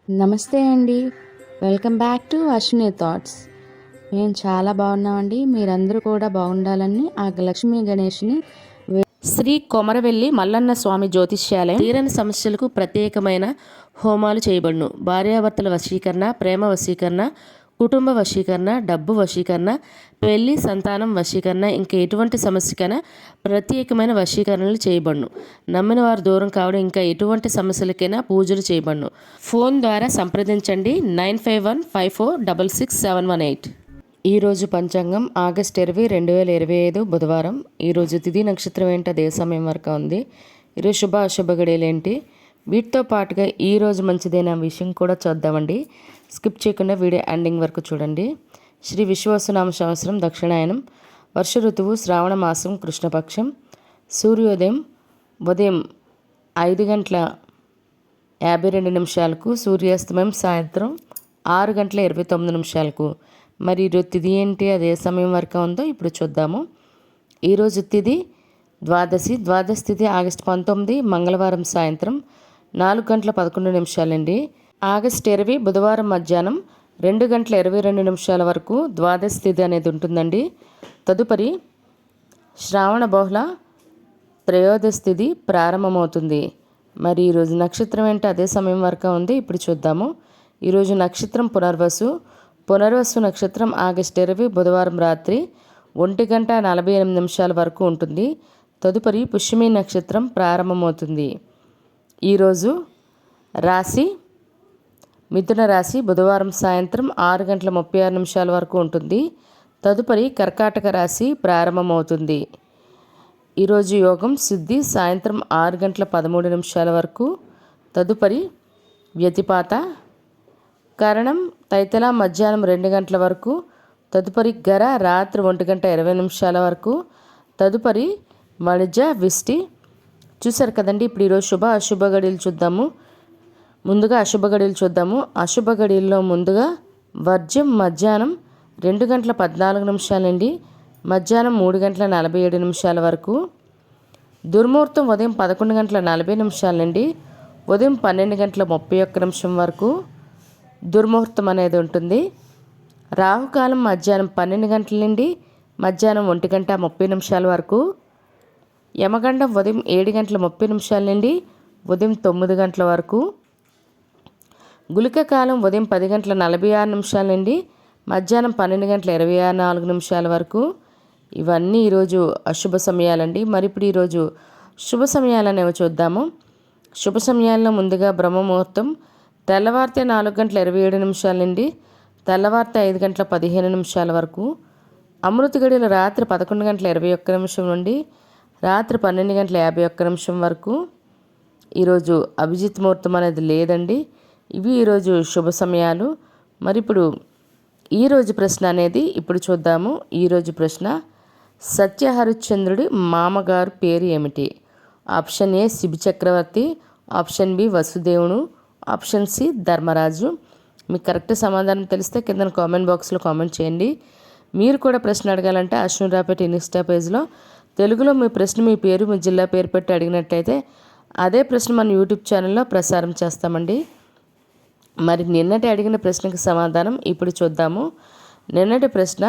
నమస్తే అండి. Welcome back to Ashwini thoughts. మేము చాలా బాగున్నామండి. మీరందరూ కూడా బాగుండాలని ఆ లక్ష్మీ గణేష్ని శ్రీ కొమరవెల్లి మల్లన్న స్వామి జ్యోతిష్యాలయం తీరని సమస్యలకు ప్రత్యేకమైన హోమాలు చేయబడును. భార్యాభర్తల వశీకరణ, ప్రేమ వశీకరణ, కుటుంబ వశీకరణ, డబ్బు వశీకరణ, పెళ్లి, సంతానం వశీకరణ, ఇంకా ఎటువంటి సమస్యకైనా ప్రత్యేకమైన వశీకరణలు చేయబడును. నమ్మిన వారు దూరం కావడం, ఇంకా ఎటువంటి సమస్యలకైనా పూజలు చేయబడును. ఫోన్ ద్వారా సంప్రదించండి 9515466718. ఈరోజు పంచాంగం ఆగస్ట్ 20, 2025 బుధవారం. ఈరోజు తిథి నక్షత్రం ఏంటి, అదే సమయం వరకు ఉంది. ఈరోజు శుభ అశుభ గడియలు ఏంటి, వీటితో పాటుగా ఈరోజు మంచిదైన విషయం కూడా చూద్దామండి. స్కిప్ చేయకుండా వీడియో ఎండింగ్ వరకు చూడండి. శ్రీ విశ్వాసనామ సంవత్సరం దక్షిణాయనం, వర్ష ఋతువు శ్రావణ మాసం కృష్ణపక్షం, సూర్యోదయం ఉదయం 5:52 సూర్యాస్తమయం సాయంత్రం 6:29. మరి ఈరోజు తిథి ఏంటి, అదే సమయం వరకు ఉందో ఇప్పుడు చూద్దాము. ఈరోజు తిథి ద్వాదశి తిథి ఆగస్టు 19 మంగళవారం సాయంత్రం 4:11 ఆగస్టు 20 బుధవారం మధ్యాహ్నం 2:22 వరకు ద్వాదశి తిథి అనేది ఉంటుందండి. తదుపరి శ్రావణ బహుళ త్రయోదశి తిథి ప్రారంభమవుతుంది. మరి ఈరోజు నక్షత్రం ఏంటి, అదే సమయం వరకు ఉంది ఇప్పుడు చూద్దాము. ఈరోజు నక్షత్రం పునర్వసు నక్షత్రం ఆగస్టు 20 బుధవారం రాత్రి 1:48 వరకు ఉంటుంది. తదుపరి పుష్యమి నక్షత్రం ప్రారంభమవుతుంది. ఈరోజు రాశి మిథున రాశి బుధవారం సాయంత్రం 6:36 వరకు ఉంటుంది. తదుపరి కర్కాటక రాశి ప్రారంభమవుతుంది. ఈరోజు యోగం సిద్ధి సాయంత్రం 6:13 వరకు. తదుపరి వ్యతిపాత కరణం తైతల మధ్యాహ్నం 2 గంటల వరకు. తదుపరి గర రాత్రి 1:20 వరకు. తదుపరి మణిజ విష్టి. చూసారు కదండి. ఇప్పుడు ఈరోజు శుభ అశుభ గడియలు చూద్దాము. ముందుగా అశుభ గడియలు చూద్దాము. అశుభ గడియల్లో ముందుగా వర్జ్యం మధ్యాహ్నం 2:14 నుండి మధ్యాహ్నం 3:47 వరకు. దుర్ముహూర్తం ఉదయం 11:40 నుండి ఉదయం 12:31 వరకు దుర్ముహూర్తం అనేది ఉంటుంది. రాహుకాలం మధ్యాహ్నం 12 గంటల నుండి మధ్యాహ్నం 1:30 వరకు. యమగండం ఉదయం 7:30 నుండి ఉదయం 9 గంటల వరకు. గుళిక కాలం ఉదయం 10:46 నుండి మధ్యాహ్నం 12:24 వరకు. ఇవన్నీ ఈరోజు అశుభ సమయాలండి. మరి ఇప్పుడు ఈరోజు శుభ సమయాలు అనేవి చూద్దాము. శుభ సమయాల్లో ముందుగా బ్రహ్మముహూర్తం తెల్లవారితే 4:27 నుండి తెల్లవారితే 5:15 వరకు. అమృత గడియలు రాత్రి 11:21 నుండి రాత్రి 12:51 వరకు. ఈరోజు అభిజిత్ ముహూర్తం అనేది లేదండి. ఇవి ఈరోజు శుభ సమయాలు. మరి ఇప్పుడు ఈరోజు ప్రశ్న అనేది ఇప్పుడు చూద్దాము. ఈరోజు ప్రశ్న, సత్యహరిశ్చంద్రుడి మామగారు పేరు ఏమిటి? Option A Shibi Chakravarti, option B వసుదేవుడు, ఆప్షన్ సి ధర్మరాజు. మీకు కరెక్ట్ సమాధానం తెలిస్తే కింద కామెంట్ బాక్స్లో కామెంట్ చేయండి. మీరు కూడా ప్రశ్న అడగాలంటే అశ్విని రాపేట ఇన్స్టా పేజ్లో తెలుగులో మీ ప్రశ్న, మీ పేరు, మీ జిల్లా పేరు పెట్టి అడిగినట్టయితే అదే ప్రశ్న మన యూట్యూబ్ ఛానల్లో ప్రసారం చేస్తామండి. మరి నిన్నటి అడిగిన ప్రశ్నకి సమాధానం ఇప్పుడు చూద్దాము. నిన్నటి ప్రశ్న,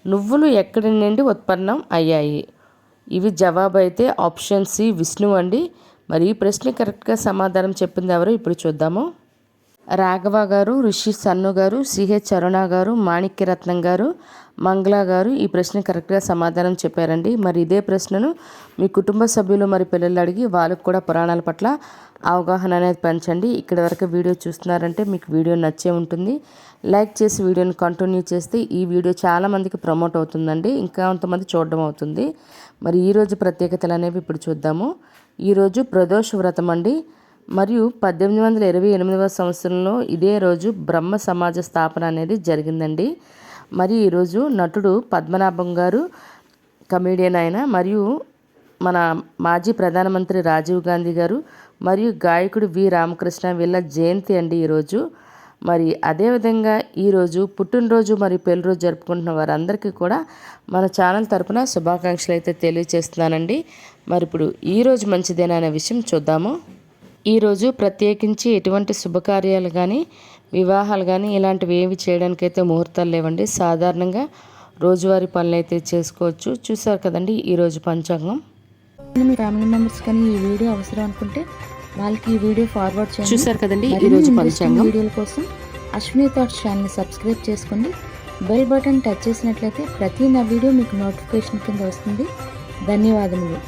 నువ్వులు ఎక్కడి నుండి ఉత్పన్నం అయ్యాయి? ఇవి జవాబు అయితే ఆప్షన్ సి విష్ణువు అండి. మరి ఈ ప్రశ్న కరెక్ట్గా సమాధానం చెప్పింది ఎవరు ఇప్పుడు చూద్దాము. రాఘవ గారు, ఋషి సన్ను గారు, సిహెచ్ అరుణ గారు, మాణిక్యరత్నం గారు, మంగళ గారు ఈ ప్రశ్న కరెక్ట్గా సమాధానం చెప్పారండి. మరి ఇదే ప్రశ్నను మీ కుటుంబ సభ్యులు మరి పిల్లలు అడిగి వాళ్ళకు కూడా పురాణాల పట్ల అవగాహన అనేది పెంచండి. ఇక్కడ వరకు వీడియో చూస్తున్నారంటే మీకు వీడియో నచ్చే ఉంటుంది. లైక్ చేసి వీడియోని కంటిన్యూ చేస్తే ఈ వీడియో చాలామందికి ప్రమోట్ అవుతుందండి, ఇంకా కొంతమంది చూడడం అవుతుంది. మరి ఈరోజు ప్రత్యేకతలు అనేవి ఇప్పుడు చూద్దాము. ఈరోజు ప్రదోష వ్రతం అండి. మరియు 1828 సంవత్సరంలో ఇదే రోజు బ్రహ్మ సమాజ స్థాపన అనేది జరిగిందండి. మరి ఈరోజు నటుడు పద్మనాభం గారు, కమేడియన్ ఆయన, మరియు మన మాజీ ప్రధానమంత్రి రాజీవ్ గాంధీ గారు, మరియు గాయకుడు వి రామకృష్ణ వీళ్ళ జయంతి అండి ఈరోజు. మరి అదేవిధంగా ఈరోజు పుట్టినరోజు మరియు పెళ్లిరోజు జరుపుకుంటున్న వారందరికీ కూడా మన ఛానల్ తరపున శుభాకాంక్షలు అయితే తెలియజేస్తున్నానండి. మరి ఇప్పుడు ఈరోజు మంచిదేనా అనే విషయం చూద్దాము. ఈరోజు ప్రత్యేకించి ఎటువంటి శుభకార్యాలు కానీ వివాహాలు కానీ ఇలాంటివి ఏమి చేయడానికైతే ముహూర్తాలు లేవండి. సాధారణంగా రోజువారీ పనులు అయితే చేసుకోవచ్చు. చూసారు కదండి ఈరోజు పంచాంగం. మీ ఫ్యామిలీ మెంబర్స్ కానీ ఈ వీడియో అవసరం అనుకుంటే వాళ్ళకి ఈ వీడియో ఫార్వర్డ్ చేయండి. చూసారు కదండి ఈరోజు పంచాంగం. వీడియోల కోసం అశ్విని థాట్స్ ఛానల్ని సబ్స్క్రైబ్ చేసుకోండి. బెల్ బటన్ టచ్ చేసినట్లయితే ప్రతి నా వీడియో మీకు నోటిఫికేషన్ కింద వస్తుంది. ధన్యవాదములు.